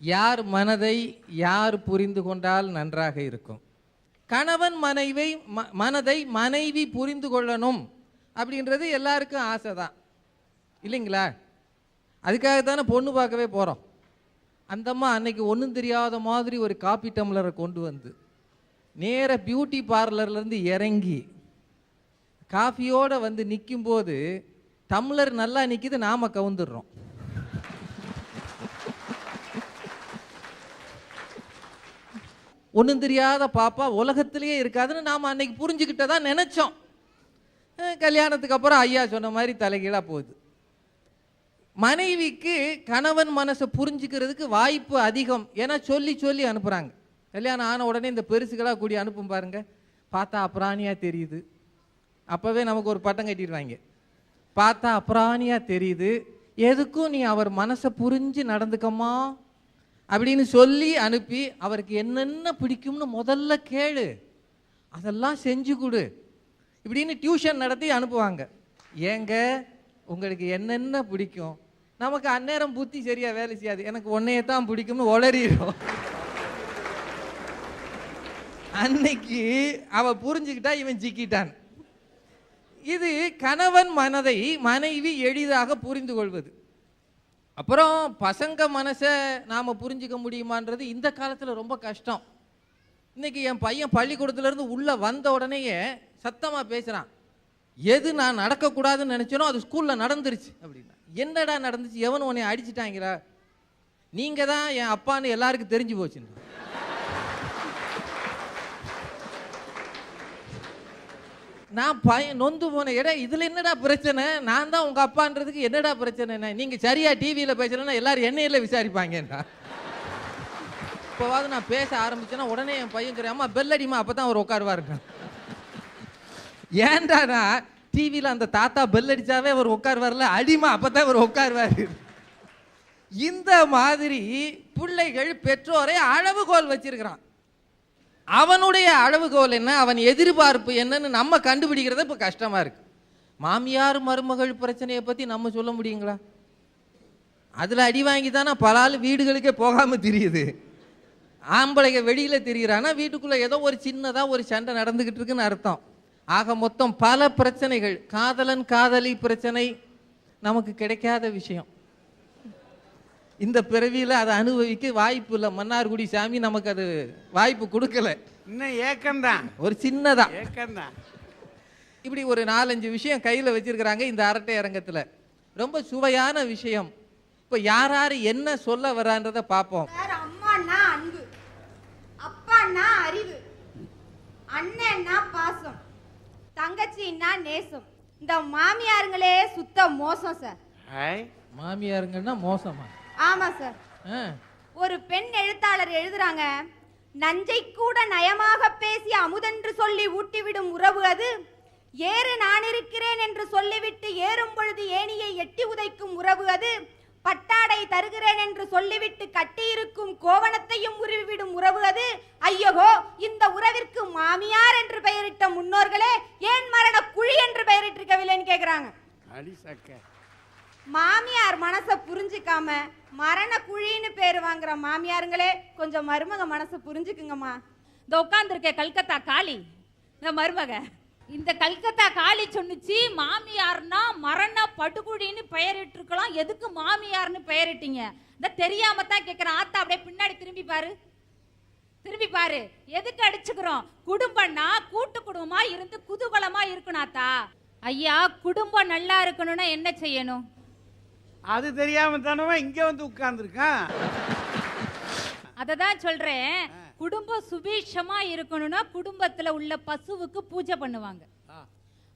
யார் மனதை யார் புரிந்து கொண்டால் நன்றாக இருக்கும்? கணவன் மனதை மனைவி புரிந்து கொள்ளணும் அப்படின்றது எல்லாருக்கும் ஆசை தான் இல்லைங்களா? அதுக்காகத்தானே பொண்ணு பார்க்கவே போகிறோம். அந்தம்மா அன்னைக்கு ஒன்றும் தெரியாத மாதிரி ஒரு காப்பி டம்ளரை கொண்டு வந்து நேர பியூட்டி பார்லர்லேருந்து இறங்கி காஃபியோடு வந்து நிற்கும்போது டம்ளர் நல்லா நிற்கிது, நாம் கவுந்துடுறோம். ஒன்றும் தெரியாத பாப்பா உலகத்திலேயே இருக்காதுன்னு நாம் அன்னைக்கு புரிஞ்சுக்கிட்டதா நினச்சோம். கல்யாணத்துக்கு அப்புறம் ஐயா சொன்ன மாதிரி தலைகீழாக போகுது. மனைவிக்கு கணவன் மனசை புரிஞ்சுக்கிறதுக்கு வாய்ப்பு அதிகம். ஏன்னா சொல்லி சொல்லி அனுப்புகிறாங்க. கல்யாணம் ஆன உடனே இந்த பெருசுகளாக கூடி அனுப்பும் பாருங்க, பார்த்தா அப்ராணியாக தெரியுது. அப்போவே நமக்கு ஒரு பட்டம் கட்டிடுவாங்க. பார்த்தா அப்ராணியாக தெரியுது, எதுக்கும் நீ அவர் மனசை புரிஞ்சு நடந்துக்கம்மா அப்படின்னு சொல்லி அனுப்பி அவருக்கு என்னென்ன பிடிக்கும்னு முதல்ல கேளு, அதெல்லாம் செஞ்சு கொடு இப்படின்னு டியூஷன் நடத்தி அனுப்புவாங்க. ஏங்க உங்களுக்கு என்னென்ன பிடிக்கும்? நமக்கு அந்நேரம் புத்தி சரியாக வேலை செய்யாது. எனக்கு ஒன்னையே தான் பிடிக்கும்னு உளறிடும். அன்னைக்கு அவ புரிஞ்சுக்கிட்டா இவன் சிக்கிட்டான். இது கணவன் மனதை மனைவி எளிதாக புரிந்து கொள்வது. அப்புறம் பசங்க மனசை நாம் புரிஞ்சுக்க முடியுமான்றது இந்த காலத்தில் ரொம்ப கஷ்டம். இன்னைக்கு என் பையன் பள்ளிக்கூடத்துலேருந்து உள்ளே வந்த உடனேயே சத்தமாக பேசுகிறான். எது நான் நடக்கக்கூடாதுன்னு நினச்சனோ அது ஸ்கூலில் நடந்துருச்சு அப்படின்னா. என்னடா நடந்துச்சு? எவன் உன்னை அடிச்சுட்டாங்களா? நீங்கள் தான் என் அப்பான்னு எல்லாருக்கும் தெரிஞ்சு போச்சுன்னு. நான் பையன் நொந்து போன இதில் என்னடா பிரச்சனை? நான் தான் உங்கள் அப்பான்றதுக்கு என்னடா பிரச்சனை? நீங்கள் சரியாக டிவியில் பேசலைன்னா எல்லாரும் என்னையில விசாரிப்பாங்கன்றா. இப்போவாது நான் பேச ஆரம்பிச்சேன்னா உடனே என் பையன் சரி அம்மா பெல் அடிமா, அப்போ தான் அவர் உட்காருவாருங்க. ஏன்டானா டிவியில் அந்த தாத்தா பெல் அடித்தாவே அவர் உட்காருவார்ல, அடிமா அப்போ தான் அவர் உட்காருவார். இந்த மாதிரி பிள்ளைகள் பெற்றோரை அளவுகோல் வச்சிருக்கிறான். அவனுடைய அளவுகோல் என்ன, அவன் எதிர்பார்ப்பு என்னன்னு நம்ம கண்டுபிடிக்கிறது இப்போ கஷ்டமாக இருக்கு. மாமியார் மருமகள் பிரச்சனையை பற்றி நம்ம சொல்ல முடியுங்களா? அதில் அடி வாங்கி தானே பல ஆள் வீடுகளுக்கே போகாமல் தெரியுது. ஆம்பளைங்க வெளியில் தெரிகிறான்னா வீட்டுக்குள்ளே ஏதோ ஒரு சின்னதாக ஒரு சண்டை நடந்துக்கிட்டு இருக்குன்னு அர்த்தம். ஆக மொத்தம் பல பிரச்சனைகள். காதலன் காதலி பிரச்சனை நமக்கு கிடைக்காத விஷயம். இந்த பிறவியில் அதை அனுபவிக்க வாய்ப்பு இல்லை. மன்னார்குடி சாமி நமக்கு அது வாய்ப்பு கொடுக்கல. இன்னும் ஏக்கம்தான், ஒரு சின்னதான் ஏக்கம்தான். இப்படி ஒரு 4-5 விஷயம் கையில் வச்சிருக்கிறாங்க இந்த அரட்டை அரங்கத்தில். ரொம்ப சுவையான விஷயம். இப்போ யார் யார் என்ன சொல்ல வரான்றதை பார்ப்போம். அம்மானா அன்பு, அப்பான்னா அறிவு, அண்ணன்னா பாசம், தங்கச்சின்னா நேசம். இந்த மாமியாருங்களே சுத்த மோசம் சார். மாமியாருங்கன்னா மோசமா? ஆமா சார். ஒரு பெண் எழுத்தாளர் எழுதுறாங்க, நஞ்சை கூட நயமாக பேசி அமுதென்று சொல்லி ஊட்டிவிடும் உறவு அது. ஏறு நான் இருக்கிறேன் என்று சொல்லிவிட்டு ஏறும் பொழுது ஏணியை எட்டி உதைக்கும் உறவு அது. பட்டாடை தருகிறேன் என்று சொல்லிவிட்டு கட்டியிருக்கும் கோவணத்தையும் உருவிவிடும் உறவு அது. ஐயோ, இந்த உறவிற்கு மாமியார் என்று பெயரிட்ட முன்னோர்களே ஏன் மரண குழி என்று பெயரிட்டிருக்கவில்லைன்னு கேக்குறாங்க. மாமியார் மனசை புரிஞ்சுக்காம மரண குழின்னு பேர் வாங்குற மாமியாருங்களே கொஞ்சம் மருமக மனசை புரிஞ்சுக்குங்கம்மா. இந்த உட்காந்துருக்க கல்கத்தா காளி இந்த மருமக, இந்த கல்கத்தா காளி சொன்னிச்சு மாமியார்னா மரண படுகுழின்னு பெயரிட்டிருக்கலாம். எதுக்கு மாமியார்னு பெயரிட்டீங்க? இந்த தெரியாம தான் கேட்கிறேன். ஆத்தா அப்படியே பின்னாடி திரும்பி பாரு, திரும்பி பாரு. எதுக்கு அடிச்சுக்கிறோம்? குடும்பம்னா கூட்டு குடும்பமா இருந்து குதூகலமா இருக்கணும் ஆத்தா. ஐயா, குடும்பம் நல்லா இருக்கணும்னா என்ன செய்யணும்? அது தெரியாம தானவா இங்க வந்து உட்கார்ந்துருக்கான். அததான் சொல்றேன். குடும்பம் சுபீட்சமா இருக்கணும்னா குடும்பத்துல உள்ள பசுவுக்கு பூஜை பண்ணுவாங்க.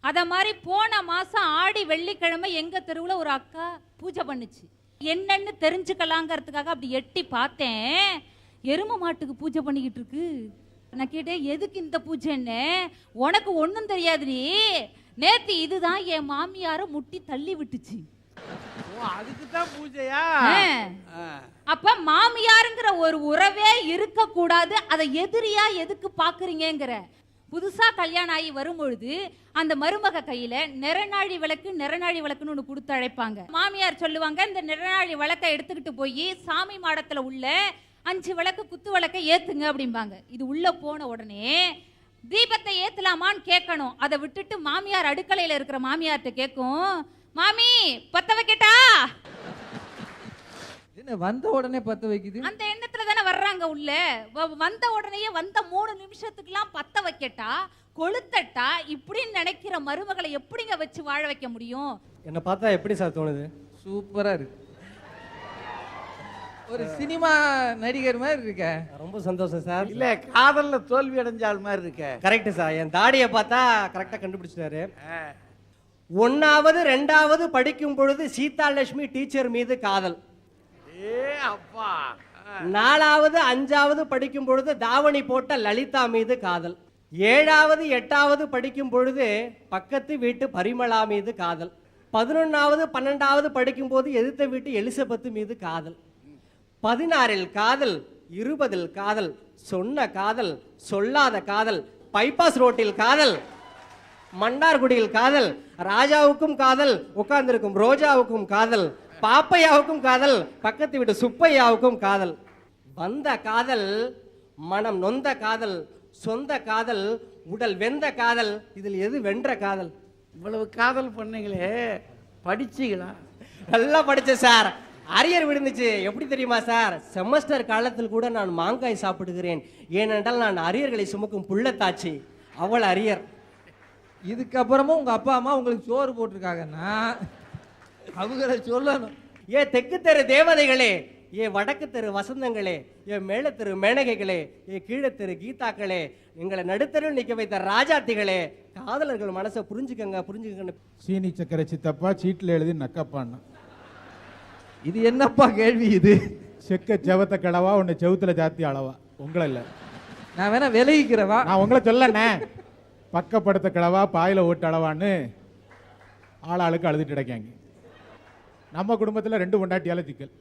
அத மாதிரி போன மாசம் ஆடி வெள்ளிக்கிழமை எங்க தெருவுல ஒரு அக்கா பூஜை பண்ணுச்சு. என்னன்னு தெரிஞ்சுக்கலாங்கிறதுக்காக அப்படி எட்டி பார்த்தேன். எரும மாட்டுக்கு பூஜை பண்ணிக்கிட்டு இருக்கு. நான் கேட்டேன், எதுக்கு இந்த பூஜைன்னு? உனக்கு ஒன்னும் தெரியாதுடி, நேத்து இதுதான் என் மாமியார முட்டி தள்ளி விட்டுச்சு. அதுக்கு தான் பூஜையா? அப்ப மாமியாருங்கிற ஒரு உறவே இருக்க கூடாது. அதை எதிரியா எதுக்கு பாக்குறீங்கிற புதுசா கல்யாணம் ஆகி வரும்பொழுது அந்த மருமக கையில நிறநாழி விளக்குன்னு ஒண்ணு கொடுத்து அழைப்பாங்க. மாமியார் சொல்லுவாங்க, இந்த நிறநாழி விளக்கை எடுத்துக்கிட்டு போய் சாமி மாடத்துல உள்ள 5 விளக்கு குத்து விளக்கை ஏத்துங்க அப்படிம்பாங்க. இது உள்ள போன உடனே தீபத்தை ஏத்தலாமான்னு கேட்கணும். அதை விட்டுட்டு மாமியார் அடுக்கலையில இருக்கிற மாமியார்ட்ட கேட்கும், மாமி பத்த வைக்கட்டா? என்ன வந்த உடனே பத்த வைக்குது? அந்த எண்ணத்துல தானே வர்றாங்க உள்ள. வந்த உடனே வந்த 3 நிமிஷத்துக்குலாம் பத்த வைக்கட்டா கொளுத்தட்டா இப்படின்னு நினைக்கிற மருமகளை எப்படிங்க வச்சு வாழ வைக்க முடியும்? என்ன பார்த்தா எப்படி சார் தோணுது? சூப்பரா இருக்கு, ஒரு சினிமா நடிகர் மாதிரி இருக்க. ரொம்ப சந்தோஷம் சார். இல்ல காதல்ல தோல்வி அடைஞ்சால் மாதிரி இருக்க. Correct sir. என் தாடியை பார்த்தா கரெக்டா கண்டுபிடிச்சிட்டாரு. 1வது 2வது படிக்கும் பொழுது சீதாலட்சுமி டீச்சர் மீது காதல். ஏ அப்பா. 4வது 5வது படிக்கும் பொழுது தாவணி போட்ட லலிதா மீது காதல். 7வது 8வது படிக்கும் பொழுது பக்கத்து வீட்டு பரிமளா மீது காதல். 11வது 12வது படிக்கும் போது எதிர்த்த வீட்டு எலிசபெத் மீது காதல். 16இல் காதல், 20இல் காதல், சொன்ன காதல், சொல்லாத காதல், பைபாஸ் ரோட்டில் காதல், மன்னார்குடியில் காதல், ராஜாவுக்கும் காதல், உட்கார்ந்திருக்கும் ரோஜாவுக்கும் காதல், பாப்பையாவுக்கும் காதல், பக்கத்து வீட்டு சுப்பையாவுக்கும் காதல். வந்த காதல், மனம் நொந்த காதல், சொந்த காதல், உடல் வெந்த காதல். இதில் எது வென்ற காதல்? இவ்வளவு காதல் பண்ணீங்களே, படிச்சீங்களா? நல்லா படிச்சேன் சார். அரியர் விழுந்துச்சு. எப்படி தெரியுமா சார்? செமஸ்டர் காலத்தில் கூட நான் மாங்காய் சாப்பிடுகிறேன். ஏனென்றால் நான் அரியர்களை சுமக்கும் புள்ளத்தாச்சி. அவள் அரியர். இதுக்கப்புறமும் உங்க அப்பா அம்மா உங்களுக்கு சோறு போட்டிருக்காங்கன்னா அவங்கள சொல்லணும். ஏ தெற்கு தெரு தேவதைகளே, ஏ வடக்கு தெரு வசந்தங்களே, ஏ மேல தெரு மேனகைகளே, ஏ கீழே தெரு கீதாக்களே, எங்களை நடுத்தருவில் நிற்க வைத்த ராஜாத்திகளே, காதலர்கள் மனசை புரிஞ்சுக்கங்க. சீனி சக்கரை சித்தப்பா சீட்டில் எழுதி நக்கப்பான்னா. இது என்னப்பா கேள்வி இது? செக்க செவத்த கடவா உன்னை செவுத்துல ஜாத்தி அளவா? உங்களை இல்லை, நான் வேணா விலகிக்கிறவா? நான் உங்களை சொல்லண்ணே. பக்கப்படுத்த கிழவா பாயில ஓட்டு அளவான்னு ஆளாளுக்கு அழுதுட்டு கிடைக்காங்க. நம்ம குடும்பத்தில் 2 பொண்டாட்டியால சிக்கல்.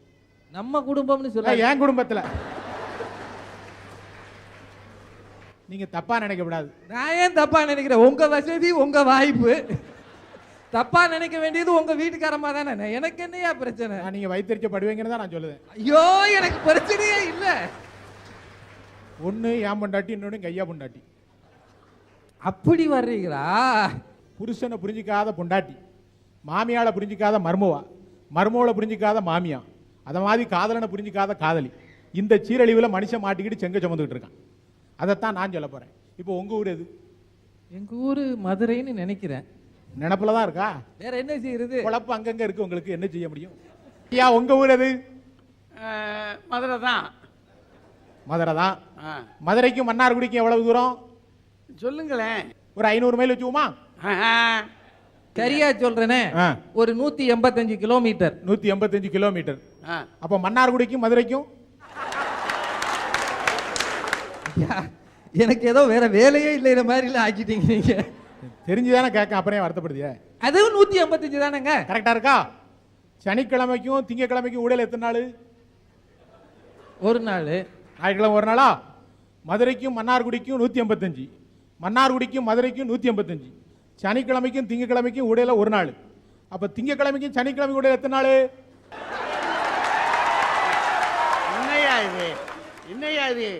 நம்ம குடும்பம்னு சொல்ல, என் குடும்பத்தில் நீங்க தப்பா நினைக்கக்கூடாது. நான் ஏன் தப்பா நினைக்கிறேன்? உங்க வசதி, உங்க வாய்ப்பு. தப்பா நினைக்க வேண்டியது உங்க வீட்டுக்காரமா தானே. எனக்கு என்னையா பிரச்சனை? நீங்க வைத்தறிக்கப்படுவீங்கன்னு தான் நான் சொல்லுவேன். ஐயோ, எனக்கு பிரச்சனையே இல்ல. ஒண்ணு என் பொண்டாட்டி, இன்னொன்னு எங்க ஐயா பொண்டாட்டி. அப்படி வர்றீங்களா? புருஷனை புரிஞ்சிக்காத பொண்டாட்டி, மாமியால புரிஞ்சிக்காத மருமவா, மருமவளை புரிஞ்சிக்காத மாமியா, அத மாதிரி காதலனை புரிஞ்சிக்காத காதலி. இந்த சீரழிவில் மனுஷன் மாட்டிக்கிட்டு செங்க சுமந்துக்கிட்டு இருக்கான். அதைத்தான் நான் சொல்ல போறேன். இப்போ உங்க ஊர் எது? எங்க ஊரு மதுரைன்னு நினைக்கிறேன். நினப்புல தான் இருக்கா? வேற என்ன செய்யறது? குழப்ப அங்கங்க இருக்கு. உங்களுக்கு என்ன செய்ய முடியும்? ஐயா உங்க ஊர் எது? மதுரை தான். மதுரை தான். மதுரைக்கும் மன்னார்குடிக்கும் எவ்வளவு தூரம் சொல்லுங்களேன். ஒரு 500 மைல் வச்சுக்குமா? சரியா சொல்றேனே, ஒரு 185 கிலோமீட்டர். 185 கிலோமீட்டர். அப்ப மன்னார்குடிக்கும் மதுரைக்கும் எனக்கு ஏதோ வேற வேலையே இல்லை மாதிரி இல்ல ஆக்கிட்டீங்க நீங்க. தெரிஞ்சுதானே கேட்க, அப்புறம் வருத்தப்படுதிய. அதுவும் 185 தானேங்க. கரெக்டா இருக்கா? சனிக்கிழமைக்கும் திங்கக்கிழமைக்கும் ஊடல் எத்தனை நாள்? ஒரு நாள். ஞாயிற்றுக்கிழமை ஒரு நாளா? மதுரைக்கும் மன்னார்குடிக்கும் 185, மன்னார்குடிக்கும் மதுரைக்கும் 185, சனிக்கிழமைக்கும் திங்கக்கிழமைக்கும் ஊடையில ஒரு நாள். அப்ப திங்கக்கிழமைக்கும் சனிக்கிழமை ஊடையில எத்தனை நாள்? என்னையா இது?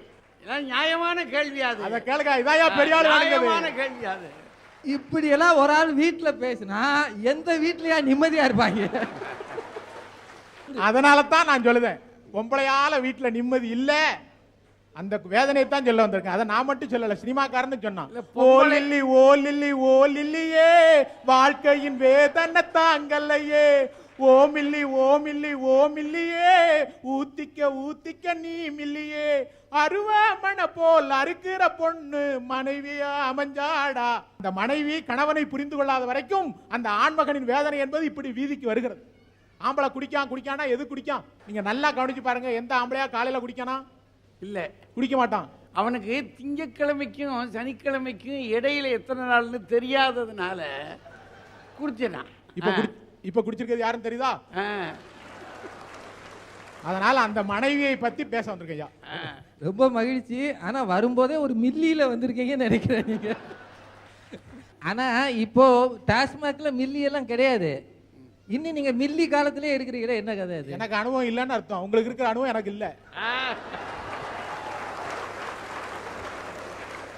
நியாயமான கேள்வியாது. அத கேளுங்க. இதாயா பெரிய ஆளு நியாயமான கேள்வியாது. இப்படி எல்லாம் ஒரு ஆள் வீட்டுல பேசினா எந்த வீட்லயா நிம்மதியா இருப்பாங்க? அதனால தான் நான் சொல்லுதேன், பொம்பளையால வீட்டுல நிம்மதி இல்ல. அந்த வேதனையை தான் சொல்ல வந்திருக்கேன். அதை நான் மட்டும் சொல்லல, சினிமாக்காரன்னு சொன்னான். ஓ லில்லி ஓ லில்லி ஓ லில்லியே, வாழ்க்கையின் வேதனை தாங்கல்லையே, ஓ மில்லி ஓ மில்லி ஓ மில்லியே, ஊத்திக்க ஊத்திக்க நீ மில்லியே, அருவாமனை போல் அறுக்கிற பொண்ணு மனைவியா அமைஞ்சாடா. அந்த மனைவி கணவனை புரிந்து கொள்ளாத வரைக்கும் அந்த ஆண்மகனின் வேதனை என்பது இப்படி வீதிக்கு வருகிறது. ஆம்பளை குடிக்கானா எது குடிக்கான்? நீங்க நல்லா கவனிச்சு பாருங்க. எந்த ஆம்பளையா காலையில குடிக்கானா? இல்ல, குடிக்க மாட்டான். அவனுக்கு திங்கக்கிழமைக்கும் சனிக்கிழமைக்கும் இடையில எத்தனை நாள்னு தெரியாததுனால குடிச்சான். இப்ப குடிச்சிருக்கிறது யாரும் தெரியுதா? அதனால அந்த மனைவியை பத்தி பேச வந்திருக்கையா. ரொம்ப மகிழ்ச்சி. ஆனா வரும்போதே ஒரு மில்லியில வந்திருக்கீங்கன்னு நினைக்கிறேன் நீங்க. ஆனா இப்போ டாஸ்மாக்ல மில்லி எல்லாம் கிடையாது. இன்னும் நீங்க மில்லி காலத்திலே எடுக்கிறீங்களே, என்ன கதை அது? எனக்கு அனுபவம் இல்லைன்னு அர்த்தம். உங்களுக்கு இருக்கிற அனுபவம் எனக்கு இல்ல.